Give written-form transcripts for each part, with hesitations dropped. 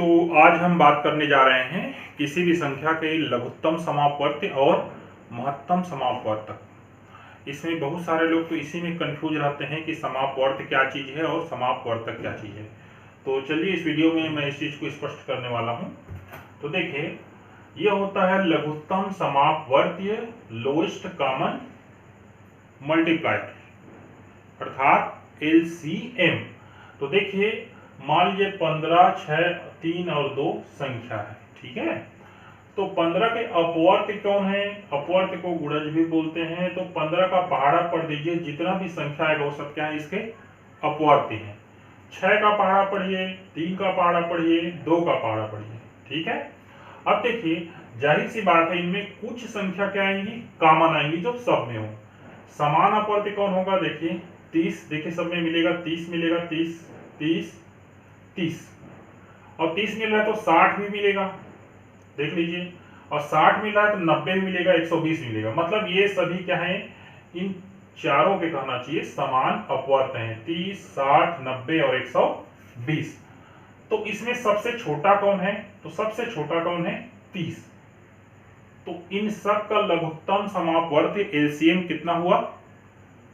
तो आज हम बात करने जा रहे हैं किसी भी संख्या के लघुत्तम समापवर्ती और महत्तम समापवर्तक। इसमें बहुत सारे लोग तो इसी में कंफ्यूज रहते हैं कि समापवर्त क्या चीज़ है और समापवर्तक क्या चीज़ है। तो चलिए इस वीडियो में मैं इस चीज़ को स्पष्ट करने वाला हूँ। तो देखिए, ये होता है लघुत्तम समापवर्तीय लोएस्ट कॉमन मल्टीप्लायर अर्थात LCM। तो देखिए, मान लीजिए 15, 6, 3 और 2 संख्या है, ठीक है। तो 15 के अपवर्त्य कौन है? अपवर्त्य को गुणज भी बोलते हैं। तो 15 का पहाड़ा पढ़ दीजिए, जितना भी संख्या है वो सब क्या है, इसके अपवर्त्य हैं। 6 का पहाड़ा पढ़िए, 3 का पहाड़ा पढ़िए, 2 का पहाड़ा पढ़िए, ठीक है। अब देखिए, जाहिर सी बात है, इनमें कुछ संख्या क्या आएंगी, कॉमन आएंगी, जो सब में हो। समान अपवर्त्य कौन होगा? देखिए 30, देखिए सब में मिलेगा, 30 मिलेगा, 30 30 30 और 30 मिल रहा है तो 60 भी मिलेगा, देख लीजिए। और 60 मिल रहा है तो 90 भी मिलेगा, 120 मिलेगा। मतलब ये सभी क्या है, इन चारों के कहना चाहिए समान अपवर्त्य हैं, 30, 60, 90 और 120। तो इसमें सबसे छोटा कौन है? तो सबसे छोटा कौन है? 30। तो इन सब का लघुत्तम समापवर्त्य LCM कितना हुआ?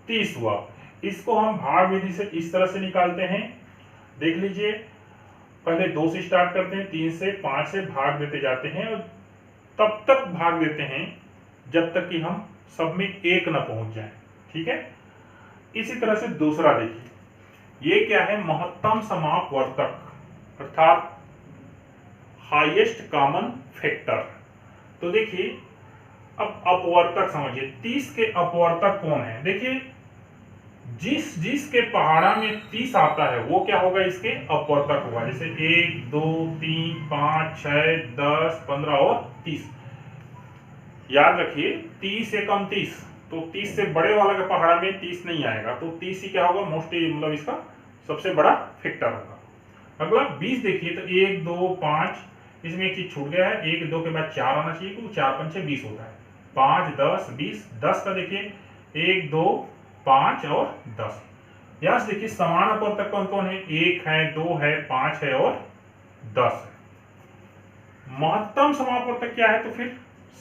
30 हुआ। इसको हम भाग विधि से इस तरह से निकालते हैं, देख लीजिए। पहले 2 से स्टार्ट करते हैं, 3 से 5 से भाग देते जाते हैं और तब तक भाग देते हैं जब तक कि हम सब में 1 न पहुंच जाए, ठीक है। इसी तरह से दूसरा देखिए, ये क्या है, महत्तम समापवर्तक अर्थात हाईएस्ट कॉमन फैक्टर। तो देखिए, अब अपवर्तक समझिए, 30 के अपवर्तक कौन है? देखिए, जिस के पहाड़ा में 30 आता है वो क्या होगा, इसके अपवर्तक होगा। जैसे 1, 2, 3, 5, 6, 10, 15 और 30। याद रखिए, 30 से कम 30, तो 30 से बड़े वाला के पहाड़ा में 30 नहीं आएगा, तो 30 ही क्या होगा, मोस्टली मतलब इसका सबसे बड़ा फैक्टर होगा। अगला 20 देखिए, तो 1, 2, 5, इसमें एक चीज छूट गया है, 1, 2 के बाद 4 आना चाहिए, क्योंकि 4, 5, 6, 20 होता है। 5, 10, 20, 10 का देखिए 1, 2, 5 और 10। यहां से देखिए समान अपवर्तक कौन कौन है, 1 है, 2 है, 5 है और 10 है। महत्तम समापवर्तक क्या है? तो फिर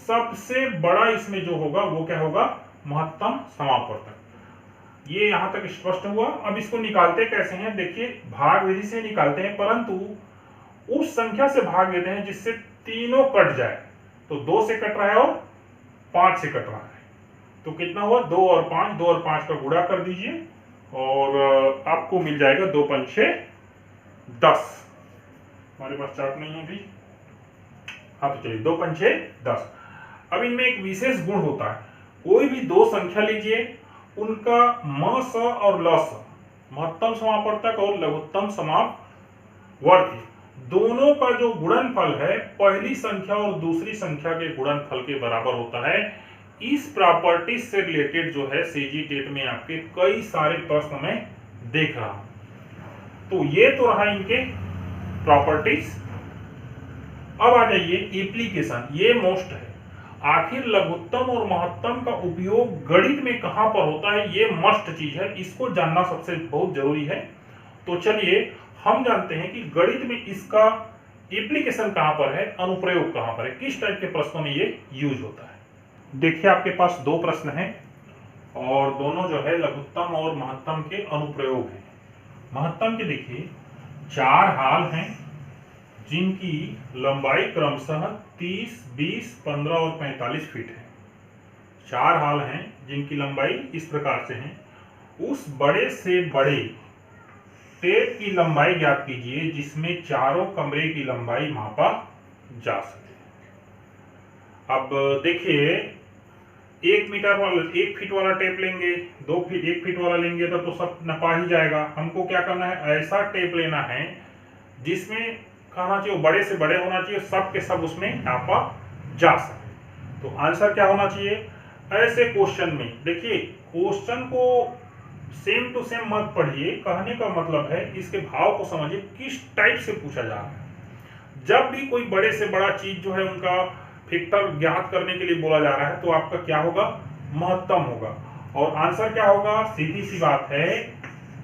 सबसे बड़ा इसमें जो होगा वो क्या होगा, महत्तम समापवर्तक। ये यहां तक स्पष्ट हुआ। अब इसको निकालते कैसे हैं? देखिए, भाग विधि से निकालते हैं, परंतु उस संख्या से भाग देते हैं जिससे तीनों कट जाए। तो 2 से कट रहा है और 5 से कट रहा है, तो कितना हुआ, 2 और 5, 2 और 5 का गुणा कर दीजिए और आपको मिल जाएगा 2 पंचे 10। हमारे पास चार्ट नहीं है अभी, हाँ तो चलिए 2 पंचे 10। अब इनमें एक विशेष गुण होता है, कोई भी 2 संख्या लीजिए, उनका म स और ल स, महत्तम समापवर्तक और लघुत्तम समापवर्ती, दोनों का जो गुणनफल है पहली संख्या और दूसरी संख्या के गुणनफल के बराबर होता है। इस प्रॉपर्टी से रिलेटेड जो है सीजी टेट में आपके कई सारे प्रश्न में देख रहा हूं। तो ये तो रहा इनके प्रॉपर्टीज। अब आ जाइए एप्लीकेशन, ये मोस्ट है। आखिर लघुत्तम और महत्तम का उपयोग गणित में कहां पर होता है, ये मस्ट चीज है, इसको जानना सबसे बहुत जरूरी है। तो चलिए हम जानते हैं कि गणित में इसका एप्लीकेशन कहां पर है, अनुप्रयोग कहां पर है, किस टाइप के प्रश्नों में ये यूज होता है। देखिए, आपके पास 2 प्रश्न हैं और दोनों जो है लघुत्तम और महत्तम के अनुप्रयोग हैं। महत्तम के देखिए 4 हाल हैं जिनकी लंबाई क्रमशः 30, 20, 15 और 45 फीट है। 4 हाल हैं जिनकी लंबाई इस प्रकार से है। उस बड़े से बड़े टेप की लंबाई ज्ञात कीजिए जिसमें चारों कमरे की लंबाई मापा जा सके। अब देखिए, 1 मीटर वाला 1 फीट वाला टेप लेंगे, 2 फीट 1 फीट वाला लेंगे तो सब नपा ही जाएगा। हमको क्या करना है, ऐसा टेप लेना है जिसमें कहना चाहिए बड़े से बड़े होना चाहिए, सब के सब उसमें नापा जा सके। तो आंसर क्या होना चाहिए, ऐसे क्वेश्चन में देखिए, क्वेश्चन को सेम टू सेम मत पढ़िए, कहने का मतलब है इसके भाव को समझिए, किस टाइप से पूछा जा रहा है। जब भी कोई बड़े से बड़ा चीज जो है उनका फैक्टर ज्ञात करने के लिए बोला जा रहा है तो आपका क्या होगा, महत्तम होगा। और आंसर क्या होगा, सीधी सी बात है,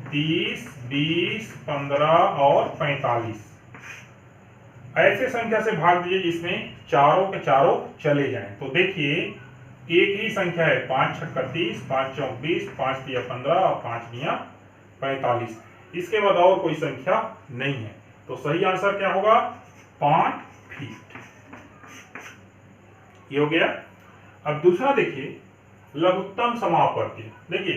30, 20, 15 और 45। ऐसे संख्या से भाग दीजिए जिसमें चारों के चारों चले जाएं। तो देखिए एक ही संख्या है, 5 छक्का 30, 5 चौक 20, 5 तिया 15 और 5 निया 45। इसके बाद और कोई संख्या नहीं है, तो सही आंसर क्या होगा? 5 फीट। ये हो गया। अब दूसरा देखिए, लघुत्तम समापवर्ती। देखिए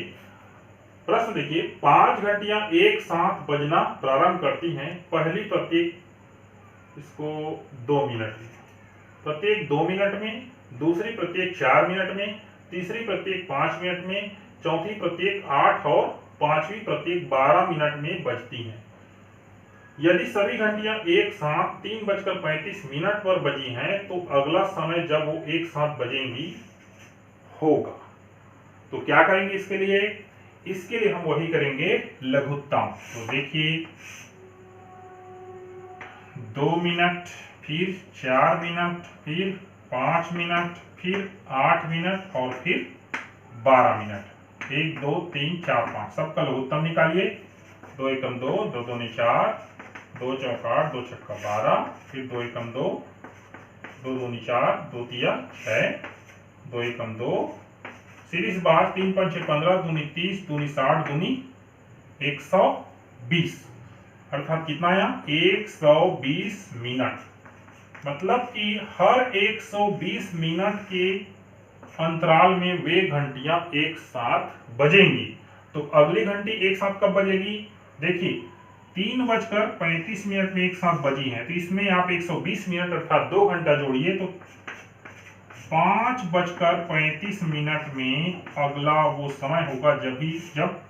प्रश्न देखिए, 5 घंटियां एक साथ बजना प्रारंभ करती हैं। पहली प्रत्येक इसको 2 मिनट में, प्रत्येक 2 मिनट में, दूसरी प्रत्येक 4 मिनट में, तीसरी प्रत्येक 5 मिनट में, चौथी प्रत्येक 8 और पांचवी प्रत्येक 12 मिनट में बजती हैं। यदि सभी घंटियां एक साथ 3:35 पर बजी हैं तो अगला समय जब वो एक साथ बजेंगी होगा। तो क्या करेंगे इसके लिए? इसके लिए हम वही करेंगे, लघुत्तम। तो देखिए 2 मिनट, फिर 4 मिनट, फिर 5 मिनट, फिर 8 मिनट और फिर 12 मिनट। 1 2 3 4 5 सबका लघुत्तम निकालिए। 2 एकम 2, 2 दूनी 4, 2 चौक 8, 2 छक्का 12, फिर 2 एकम 2, 2 दूनी 4, 2 तिया 6, 2 एकम 2, सीरीज बार 3 पंचे 15, दूनी 30, दूनी 60, दूनी 120, अर्थात कितना आया? 120 मिनट। मतलब कि हर 120 मिनट के अंतराल में वे घंटियां एक साथ बजेंगी। तो अगली घंटी एक साथ कब बजेगी? देखिए 3:35 में एक साथ बजी है, तो इसमें आप 120 मिनट अर्थात 2 घंटा जोड़िए, तो 5:35 में अगला वो समय होगा जब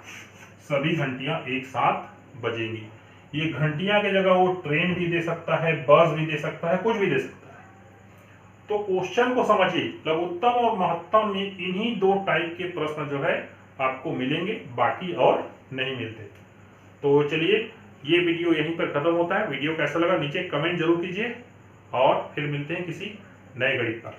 सभी घंटियां एक साथ बजेंगी। ये घंटियां की जगह वो ट्रेन भी दे सकता है, बस भी दे सकता है, कुछ भी दे सकता है। तो क्वेश्चन को समझिए, लघुत्तम और महत्तम में इन्हीं 2 टाइप के प्रश्न जो है आपको मिलेंगे, बाकी और नहीं मिलते। तो चलिए ये वीडियो यहीं पर खत्म होता है। वीडियो कैसा लगा नीचे कमेंट जरूर कीजिए और फिर मिलते हैं किसी नए गणित पर।